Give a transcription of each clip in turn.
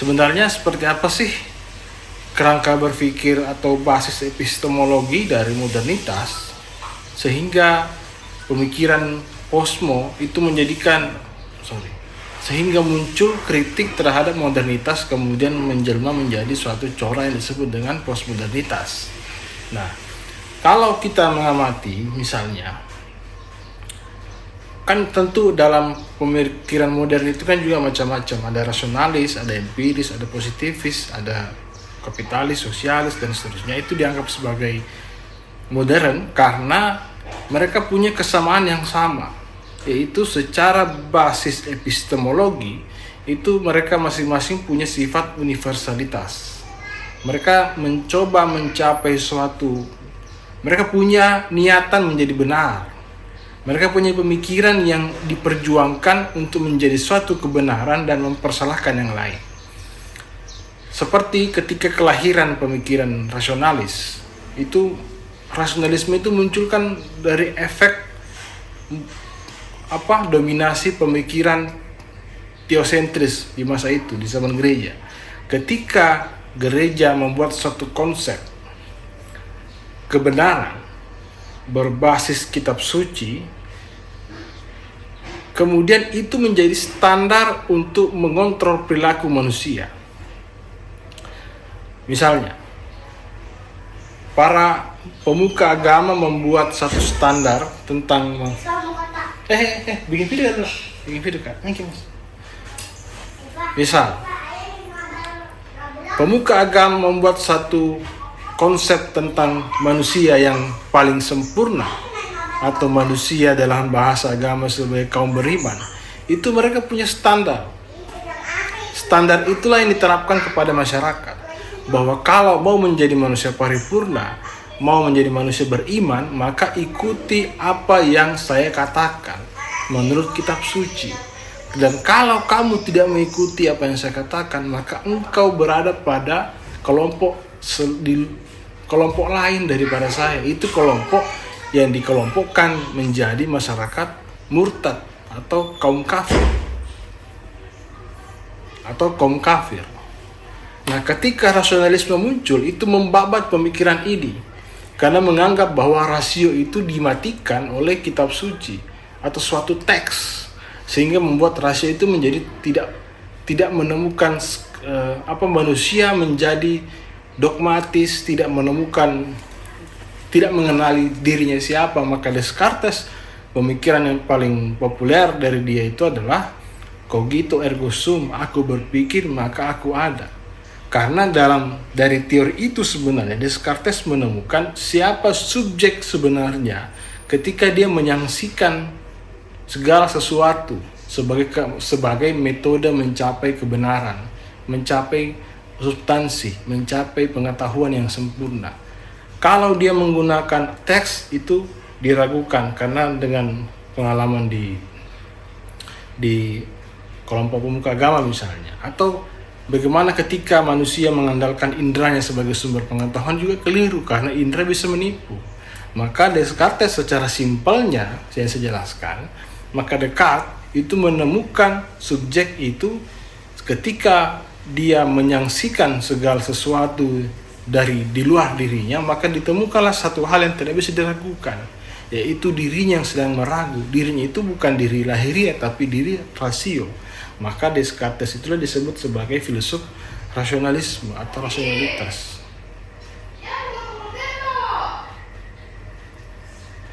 Sebenarnya seperti apa sih kerangka berpikir atau basis epistemologi dari modernitas sehingga pemikiran posmo itu sehingga muncul kritik terhadap modernitas kemudian menjelma menjadi suatu corak yang disebut dengan postmodernitas. Nah, kalau kita mengamati misalnya, kan tentu dalam pemikiran modern itu kan juga macam-macam, ada rasionalis, ada empiris, ada positivis, ada kapitalis, sosialis, dan seterusnya. Itu dianggap sebagai modern karena mereka punya kesamaan yang sama, yaitu secara basis epistemologi itu mereka masing-masing punya sifat universalitas. Mereka mencoba mencapai suatu, mereka punya niatan menjadi benar. Mereka punya pemikiran yang diperjuangkan untuk menjadi suatu kebenaran dan mempersalahkan yang lain. Seperti ketika kelahiran pemikiran rasionalis, rasionalisme itu munculkan dari efek dominasi pemikiran teosentris di masa itu, di zaman gereja. Ketika gereja membuat suatu konsep kebenaran berbasis kitab suci, kemudian itu menjadi standar untuk mengontrol perilaku manusia. Misalnya, para pemuka agama membuat satu standar tentang bikin video kan? Misal, pemuka agama membuat satu konsep tentang manusia yang paling sempurna atau manusia dalam bahasa agama sebagai kaum beriman. Itu mereka punya standar. Standar itulah yang diterapkan kepada masyarakat, bahwa kalau mau menjadi manusia paripurna, mau menjadi manusia beriman, maka ikuti apa yang saya katakan menurut kitab suci. Dan kalau kamu tidak mengikuti apa yang saya katakan, maka engkau berada pada kelompok lain daripada saya. Itu kelompok yang dikelompokkan menjadi masyarakat murtad atau kaum kafir. Nah, ketika rasionalisme muncul, itu membabat pemikiran ini karena menganggap bahwa rasio itu dimatikan oleh kitab suci atau suatu teks, sehingga membuat rasio itu menjadi tidak menemukan manusia menjadi dogmatis, tidak mengenali dirinya siapa. Maka Descartes, pemikiran yang paling populer dari dia itu adalah cogito ergo sum, aku berpikir maka aku ada. Karena dari teori itu sebenarnya Descartes menemukan siapa subjek sebenarnya ketika dia menyaksikan segala sesuatu sebagai metode mencapai kebenaran, mencapai substansi, mencapai pengetahuan yang sempurna. Kalau dia menggunakan teks itu diragukan, karena dengan pengalaman di kelompok pemuka agama misalnya, atau bagaimana ketika manusia mengandalkan indranya sebagai sumber pengetahuan juga keliru, karena indra bisa menipu. Maka Descartes secara simpelnya saya jelaskan, maka Descartes itu menemukan subjek itu ketika dia menyaksikan segala sesuatu di luar dirinya, maka ditemukanlah satu hal yang tidak bisa diragukan, yaitu dirinya yang sedang meragu. Dirinya itu bukan diri lahiriah, tapi diri rasio. Maka Descartes itulah disebut sebagai filsuf rasionalisme atau rasionalitas.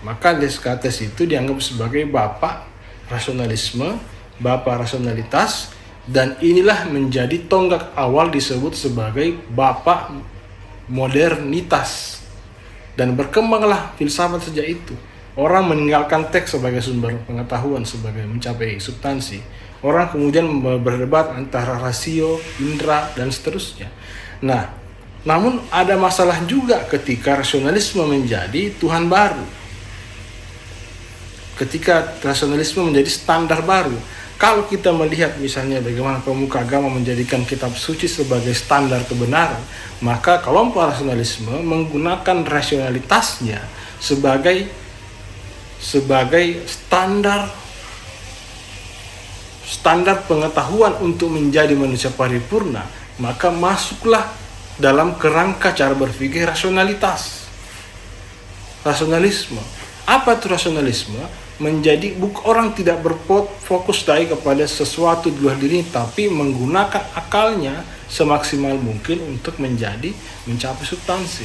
Maka Descartes itu dianggap sebagai bapak rasionalisme, bapak rasionalitas, dan inilah menjadi tonggak awal disebut sebagai bapak modernitas. Dan berkembanglah filsafat sejak itu. Orang meninggalkan teks sebagai sumber pengetahuan, sebagai mencapai substansi. Orang kemudian berdebat antara rasio, indra, dan seterusnya. Nah, namun ada masalah juga ketika rasionalisme menjadi Tuhan baru. Ketika rasionalisme menjadi standar baru. Kalau kita melihat misalnya bagaimana pemuka agama menjadikan kitab suci sebagai standar kebenaran, maka kelompok rasionalisme menggunakan rasionalitasnya sebagai standar standar pengetahuan untuk menjadi manusia paripurna, maka masuklah dalam kerangka cara berpikir rasionalisme. Apa itu rasionalisme? Menjadi orang tidak berfokus lagi kepada sesuatu di luar diri, tapi menggunakan akalnya semaksimal mungkin untuk mencapai substansi.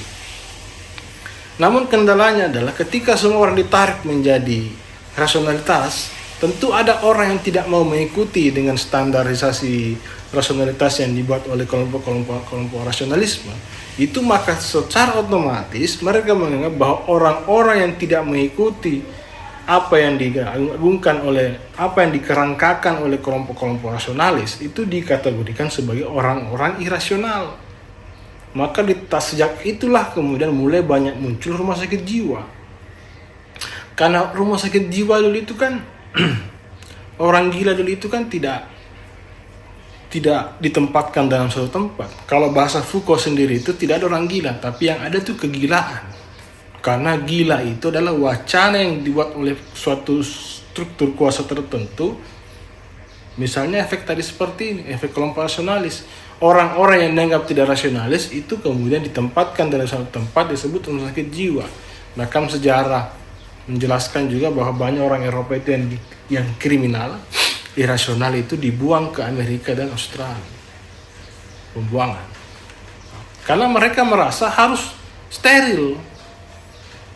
Namun kendalanya adalah ketika semua orang ditarik menjadi rasionalitas, tentu ada orang yang tidak mau mengikuti dengan standarisasi rasionalitas yang dibuat oleh kelompok rasionalisme. Itu maka secara otomatis mereka menganggap bahwa orang-orang yang tidak mengikuti apa yang diagungkan oleh, apa yang dikerangkakan oleh kelompok-kelompok rasionalis itu dikategorikan sebagai orang-orang irasional. Maka sejak itulah kemudian mulai banyak muncul rumah sakit jiwa. Karena rumah sakit jiwa dulu itu kan orang gila dulu itu kan tidak ditempatkan dalam suatu tempat. Kalau bahasa Foucault sendiri itu tidak ada orang gila, tapi yang ada itu kegilaan. Karena gila itu adalah wacana yang dibuat oleh suatu struktur kuasa tertentu. Misalnya efek tadi seperti ini, efek kelompok rasionalis. Orang-orang yang dianggap tidak rasionalis itu kemudian ditempatkan dalam suatu tempat disebut rumah sakit jiwa. Bahkan sejarah menjelaskan juga bahwa banyak orang Eropa itu yang kriminal, irasional itu dibuang ke Amerika dan Australia. Pembuangan. Karena mereka merasa harus steril.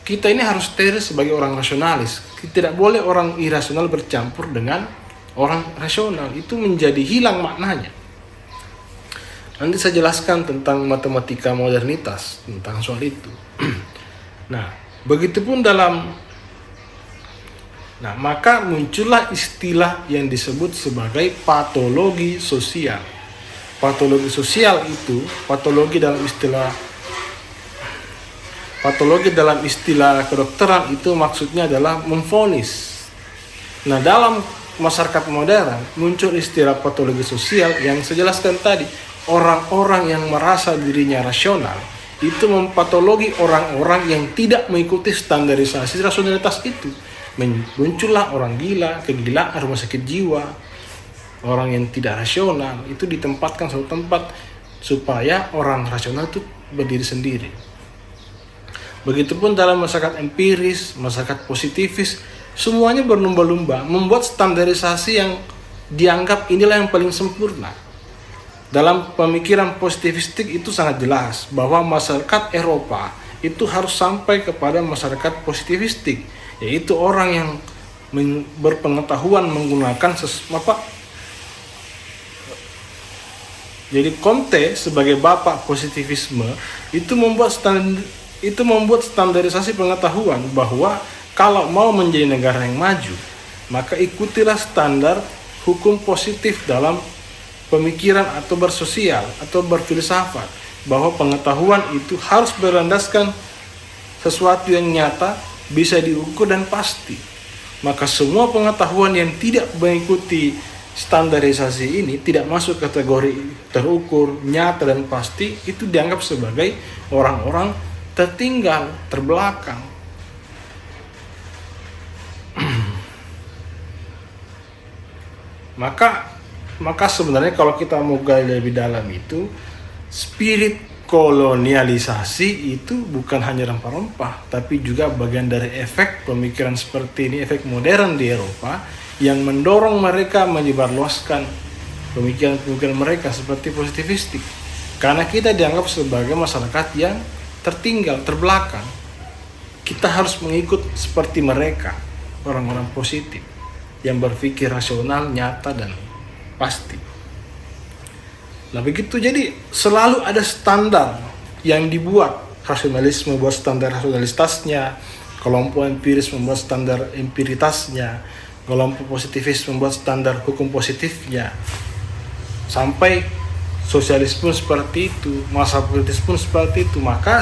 Kita ini harus steril sebagai orang rasionalis. Tidak boleh orang irasional bercampur dengan orang rasional. Itu menjadi hilang maknanya. Nanti saya jelaskan tentang matematika modernitas, tentang soal itu. Nah, begitupun maka muncullah istilah yang disebut sebagai patologi sosial. Patologi sosial itu, patologi dalam istilah kedokteran itu maksudnya adalah memvonis. Nah, dalam masyarakat modern muncul istilah patologi sosial yang saya jelaskan tadi. Orang-orang yang merasa dirinya rasional itu mempatologi orang-orang yang tidak mengikuti standarisasi rasionalitas itu. Muncullah orang gila, kegilaan, rumah sakit jiwa, orang yang tidak rasional itu ditempatkan suatu tempat supaya orang rasional itu berdiri sendiri. Begitupun dalam masyarakat empiris, masyarakat positivis, semuanya berlomba-lomba membuat standarisasi yang dianggap inilah yang paling sempurna. Dalam pemikiran positivistik itu sangat jelas bahwa masyarakat Eropa itu harus sampai kepada masyarakat positivistik, yaitu orang yang berpengetahuan menggunakan Jadi Comte sebagai bapak positivisme itu membuat standarisasi pengetahuan bahwa kalau mau menjadi negara yang maju, maka ikutilah standar hukum positif dalam pemikiran atau bersosial atau berfilsafat, bahwa pengetahuan itu harus berlandaskan sesuatu yang nyata, bisa diukur dan pasti. Maka semua pengetahuan yang tidak mengikuti standarisasi ini, tidak masuk kategori terukur, nyata dan pasti, itu dianggap sebagai orang-orang tertinggal, terbelakang. Maka sebenarnya kalau kita mau gali lebih dalam itu, spirit kolonialisasi itu bukan hanya rempah-rempah, tapi juga bagian dari efek pemikiran seperti ini, efek modern di Eropa yang mendorong mereka menyebarluaskan pemikiran-pemikiran mereka seperti positivistik. Karena kita dianggap sebagai masyarakat yang tertinggal, terbelakang. Kita harus mengikut seperti mereka, orang-orang positif yang berpikir rasional, nyata dan pasti. Nah begitu, jadi selalu ada standar yang dibuat. Rasionalisme membuat standar rasionalitasnya, kelompok empiris membuat standar empiritasnya, kelompok positivis membuat standar hukum positifnya, sampai sosialis pun seperti itu, masa politis pun seperti itu. Maka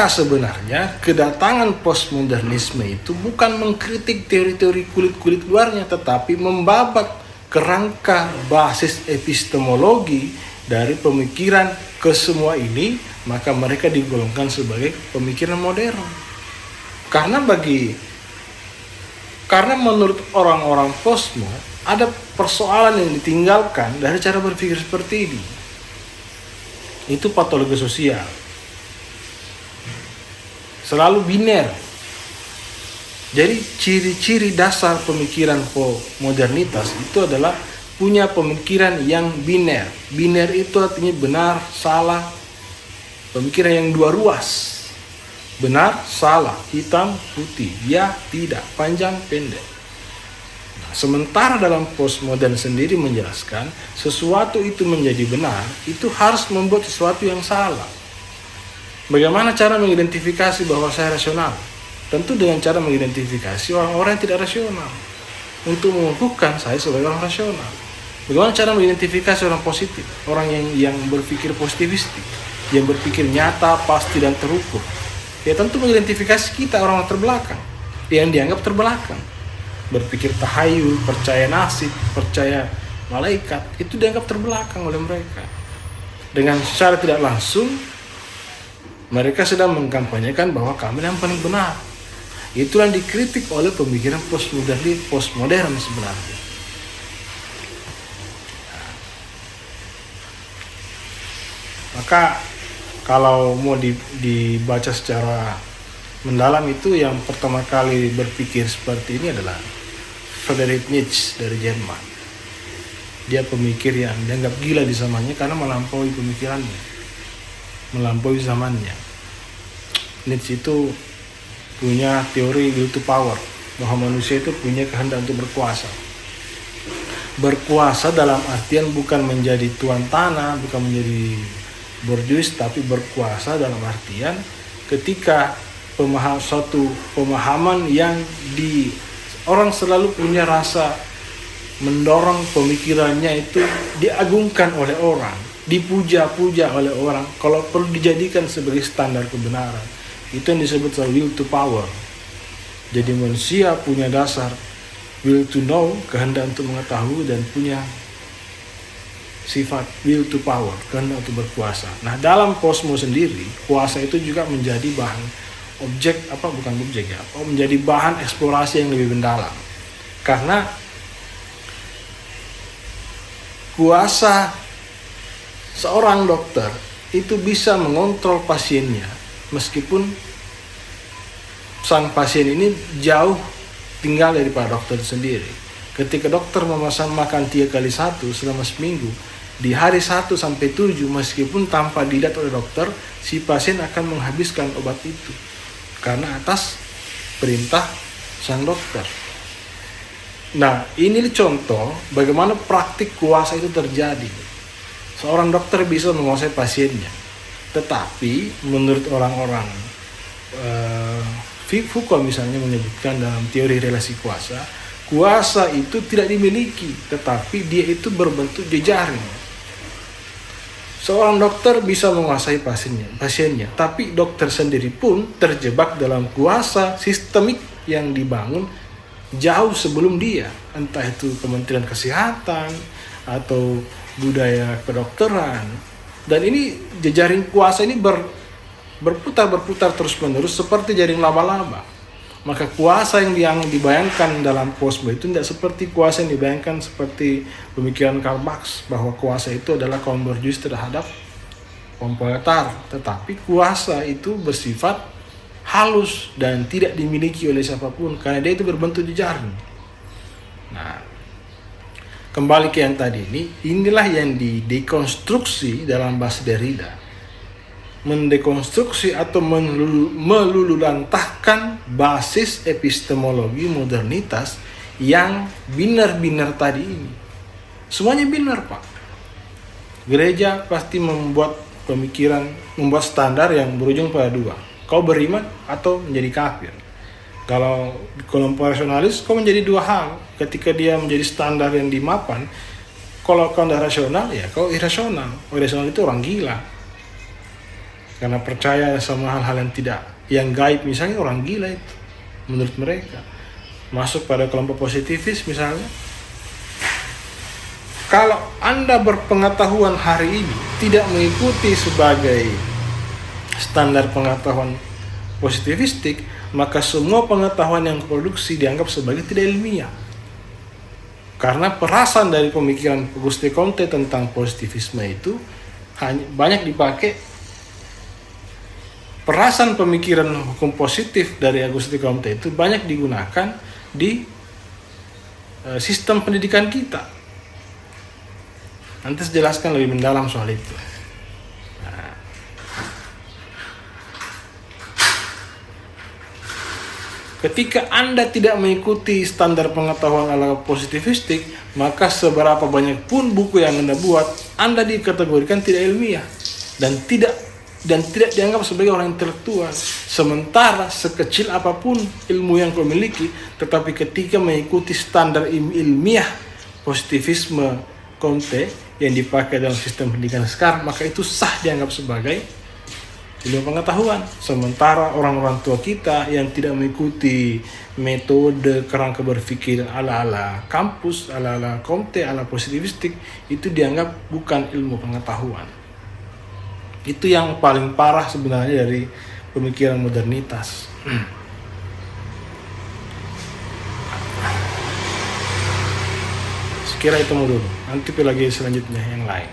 sebenarnya kedatangan postmodernisme itu bukan mengkritik teori-teori kulit-kulit luarnya, tetapi membabat kerangka basis epistemologi dari pemikiran kesemua ini maka mereka digolongkan sebagai pemikiran modern. Karena menurut orang-orang posmo ada persoalan yang ditinggalkan dari cara berpikir seperti ini. Itu patologi sosial. Selalu biner. Jadi ciri-ciri dasar pemikiran modernitas itu adalah punya pemikiran yang biner. Biner itu artinya benar, salah. Pemikiran yang dua ruas. Benar, salah, hitam, putih, ya, tidak, panjang, pendek. Nah, sementara dalam postmodern sendiri menjelaskan sesuatu itu menjadi benar, itu harus membuat sesuatu yang salah. Bagaimana cara mengidentifikasi bahwa saya rasional? Tentu dengan cara mengidentifikasi orang-orang yang tidak rasional. Untuk mengukuhkan saya sebagai orang rasional. Bagaimana cara mengidentifikasi orang positif? Orang yang berpikir positivistik, yang berpikir nyata, pasti, dan terukur. Ya tentu mengidentifikasi kita orang terbelakang, yang dianggap terbelakang. Berpikir tahayul, percaya nasib, percaya malaikat, itu dianggap terbelakang oleh mereka. Dengan secara tidak langsung, mereka sedang mengkampanyekan bahwa kami yang paling benar. Itu yang dikritik oleh pemikiran postmodern sebenarnya. Maka kalau mau dibaca secara mendalam itu yang pertama kali berpikir seperti ini adalah Friedrich Nietzsche dari Jerman. Dia pemikir yang dianggap gila di zamannya karena melampaui pemikirannya, melampaui zamannya. Nietzsche itu punya teori will to power, bahwa manusia itu punya kehendak untuk berkuasa. Berkuasa dalam artian bukan menjadi tuan tanah, bukan menjadi borjuis, tapi berkuasa dalam artian ketika suatu pemahaman yang orang selalu punya rasa mendorong pemikirannya itu diagungkan oleh orang, dipuja-puja oleh orang, kalau perlu dijadikan sebagai standar kebenaran. Itu yang disebut will to power. Jadi manusia punya dasar will to know, kehendak untuk mengetahui, dan punya sifat will to power, kehendak untuk berkuasa. Nah, dalam posmo sendiri, kuasa itu juga menjadi bahan menjadi bahan eksplorasi yang lebih mendalam. Karena kuasa seorang dokter itu bisa mengontrol pasiennya, meskipun sang pasien ini jauh tinggal daripada dokter sendiri. Ketika dokter memesan makan 3 kali 1 selama seminggu, di hari 1 sampai 7, meskipun tanpa dilihat oleh dokter, si pasien akan menghabiskan obat itu karena atas perintah sang dokter. Nah, ini contoh bagaimana praktik kuasa itu terjadi. Seorang dokter bisa menguasai pasiennya, tetapi menurut orang-orang Foucault misalnya menyebutkan dalam teori relasi kuasa, kuasa itu tidak dimiliki, tetapi dia itu berbentuk jejaring. Seorang dokter bisa menguasai pasiennya, tapi dokter sendiri pun terjebak dalam kuasa sistemik yang dibangun jauh sebelum dia, entah itu Kementerian Kesehatan atau budaya kedokteran. Dan ini jejaring kuasa ini berputar terus-menerus seperti jaring laba-laba. Maka kuasa yang dibayangkan dalam posmo itu tidak seperti kuasa yang dibayangkan seperti pemikiran Karl Marx, bahwa kuasa itu adalah kaum borjuis terhadap kaum proletar. Tetapi kuasa itu bersifat halus dan tidak dimiliki oleh siapapun karena dia itu berbentuk jejaring. Nah, kembali ke yang tadi inilah yang didekonstruksi dalam bahasa Derrida. Mendekonstruksi atau melululantahkan basis epistemologi modernitas yang binar-binar tadi ini. Semuanya binar, Pak. Gereja pasti membuat pemikiran, membuat standar yang berujung pada 2. Kau beriman atau menjadi kafir. Kalau kelompok rasionalis, kau menjadi 2 hal. Ketika dia menjadi standar yang dimapan, kalau kau tidak rasional, ya kau irasional. Irasional itu orang gila. Karena percaya sama hal-hal yang gaib, misalnya orang gila itu menurut mereka. Masuk pada kelompok positivis misalnya. Kalau Anda berpengetahuan hari ini tidak mengikuti sebagai standar pengetahuan positivistik, maka semua pengetahuan yang diproduksi dianggap sebagai tidak ilmiah. Karena perasan dari pemikiran Auguste Comte tentang positivisme itu banyak dipakai. Perasan pemikiran hukum positif dari Auguste Comte itu banyak digunakan di sistem pendidikan kita. Nanti saya jelaskan lebih mendalam soal itu. Ketika Anda tidak mengikuti standar pengetahuan ala positivistik, maka seberapa banyak pun buku yang Anda buat, Anda dikategorikan tidak ilmiah dan tidak dianggap sebagai orang intelektual. Sementara sekecil apapun ilmu yang kau miliki, tetapi ketika mengikuti standar ilmiah positivisme Comte yang dipakai dalam sistem pendidikan sekarang, maka itu sah dianggap sebagai ilmu pengetahuan. Sementara orang-orang tua kita yang tidak mengikuti metode kerangka berpikir ala-ala kampus, ala-ala Comte, ala positivistik, itu dianggap bukan ilmu pengetahuan. Itu yang paling parah sebenarnya dari pemikiran modernitas. Sekira itu dulu. Nanti lagi selanjutnya yang lain.